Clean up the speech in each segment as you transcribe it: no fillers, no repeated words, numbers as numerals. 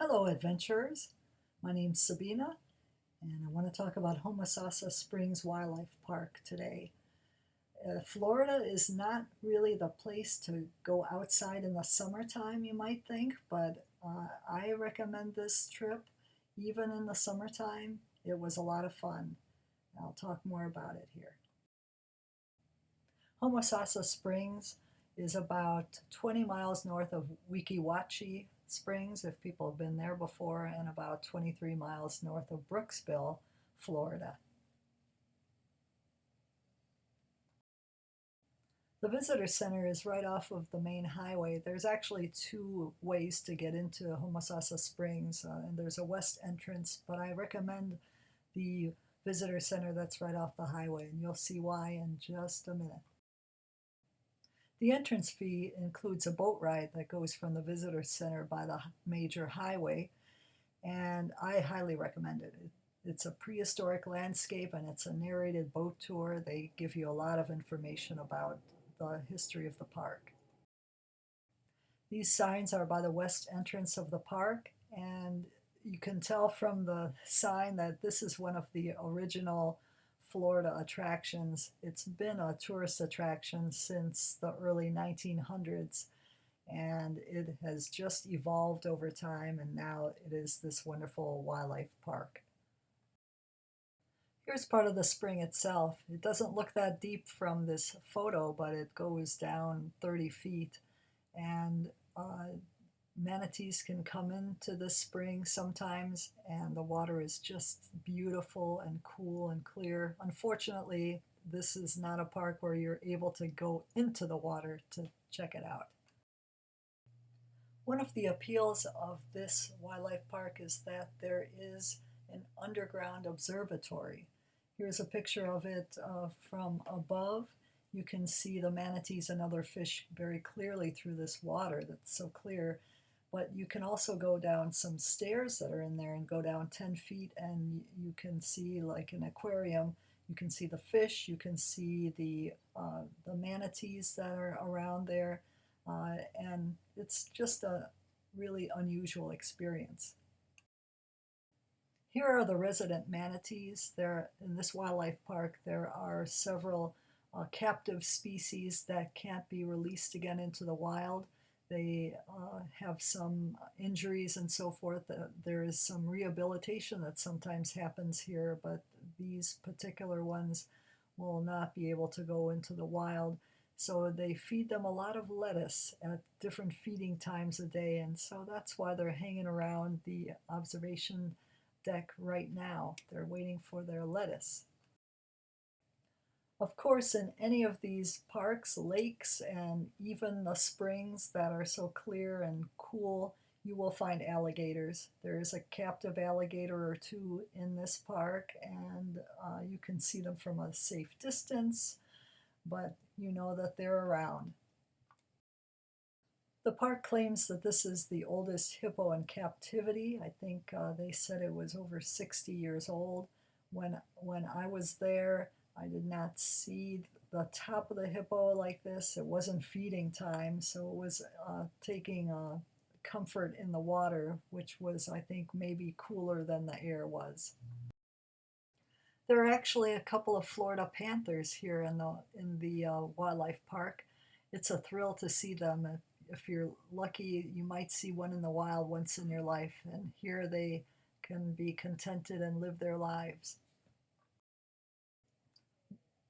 Hello, adventurers. My name's Sabina, and I want to talk about Homosassa Springs Wildlife Park today. Florida is not really the place to go outside in the summertime, you might think, but I recommend this trip even in the summertime. It was a lot of fun. I'll talk more about it here. Homosassa Springs is about 20 miles north of Weeki Wachee Springs, if people have been there before, and about 23 miles north of Brooksville, Florida. The visitor center is right off of the main highway. There's actually two ways to get into Homosassa Springs, and there's a west entrance, but I recommend the visitor center that's right off the highway, and you'll see why in just a minute. The entrance fee includes a boat ride that goes from the visitor center by the major highway, and I highly recommend it. It's a prehistoric landscape and it's a narrated boat tour. They give you a lot of information about the history of the park. These signs are by the west entrance of the park, and you can tell from the sign that this is one of the original Florida attractions. It's been a tourist attraction since the early 1900s, and it has just evolved over time, and now it is this wonderful wildlife park. Here's part of the spring itself. It doesn't look that deep from this photo, but it goes down 30 feet, and manatees can come into the spring sometimes, and the water is just beautiful and cool and clear. Unfortunately, this is not a park where you're able to go into the water to check it out. One of the appeals of this wildlife park is that there is an underground observatory. Here's a picture of it from above. You can see the manatees and other fish very clearly through this water that's so clear. But you can also go down some stairs that are in there and go down 10 feet, and you can see, like an aquarium, you can see the fish, you can see the manatees that are around there, and it's just a really unusual experience. Here are the resident manatees. There, in this wildlife park, there are several captive species that can't be released again into the wild. They have some injuries and so forth. There is some rehabilitation that sometimes happens here, but these particular ones will not be able to go into the wild. So they feed them a lot of lettuce at different feeding times a day, and so that's why they're hanging around the observation deck right now. They're waiting for their lettuce. Of course, in any of these parks, lakes, and even the springs that are so clear and cool, you will find alligators. There is a captive alligator or two in this park, and you can see them from a safe distance, but you know that they're around. The park claims that this is the oldest hippo in captivity. I think they said it was over 60 years old. When I was there, I did not see the top of the hippo like this. It wasn't feeding time, so it was taking comfort in the water, which was, I think, maybe cooler than the air was. There are actually a couple of Florida panthers here in the wildlife park. It's a thrill to see them. If you're lucky, you might see one in the wild once in your life, and here they can be contented and live their lives.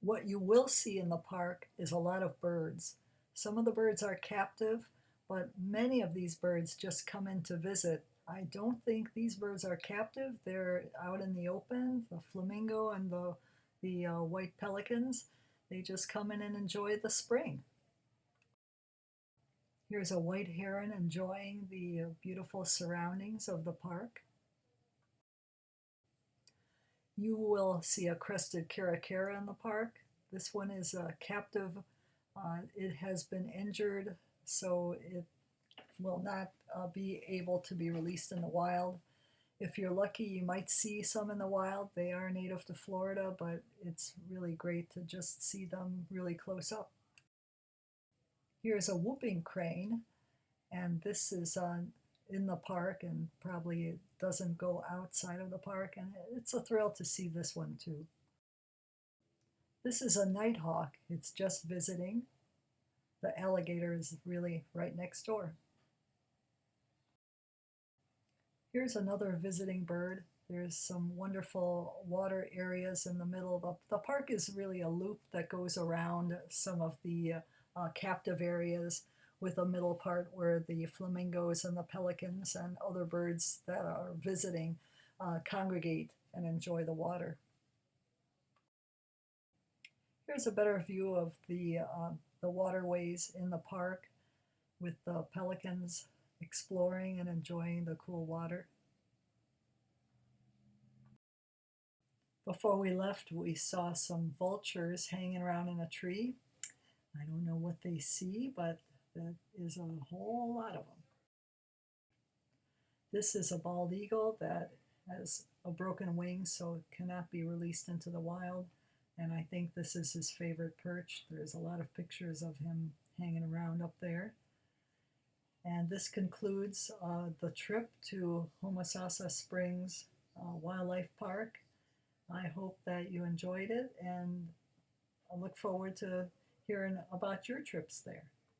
What you will see in the park is a lot of birds. Some of the birds are captive, but many of these birds just come in to visit. I don't think these birds are captive. They're out in the open, the flamingo and the white pelicans. They just come in and enjoy the spring. Here's a white heron enjoying the beautiful surroundings of the park. You will see a crested caracara in the park. This one is captive. It has been injured, so it will not be able to be released in the wild. If you're lucky, you might see some in the wild. They are native to Florida, but it's really great to just see them really close up. Here's a whooping crane, and this is in the park and probably doesn't go outside of the park, and it's a thrill to see this one too. This is a nighthawk. It's just visiting. The alligator is really right next door. Here's another visiting bird. There's some wonderful water areas in the middle. The park is really a loop that goes around some of the captive areas, with a middle part where the flamingos and the pelicans and other birds that are visiting congregate and enjoy the water. Here's a better view of the waterways in the park, with the pelicans exploring and enjoying the cool water. Before we left, we saw some vultures hanging around in a tree. I don't know what they see, but that is a whole lot of them. This is a bald eagle that has a broken wing, so it cannot be released into the wild. And I think this is his favorite perch. There's a lot of pictures of him hanging around up there. And this concludes the trip to Homosassa Springs Wildlife Park. I hope that you enjoyed it, and I look forward to hearing about your trips there.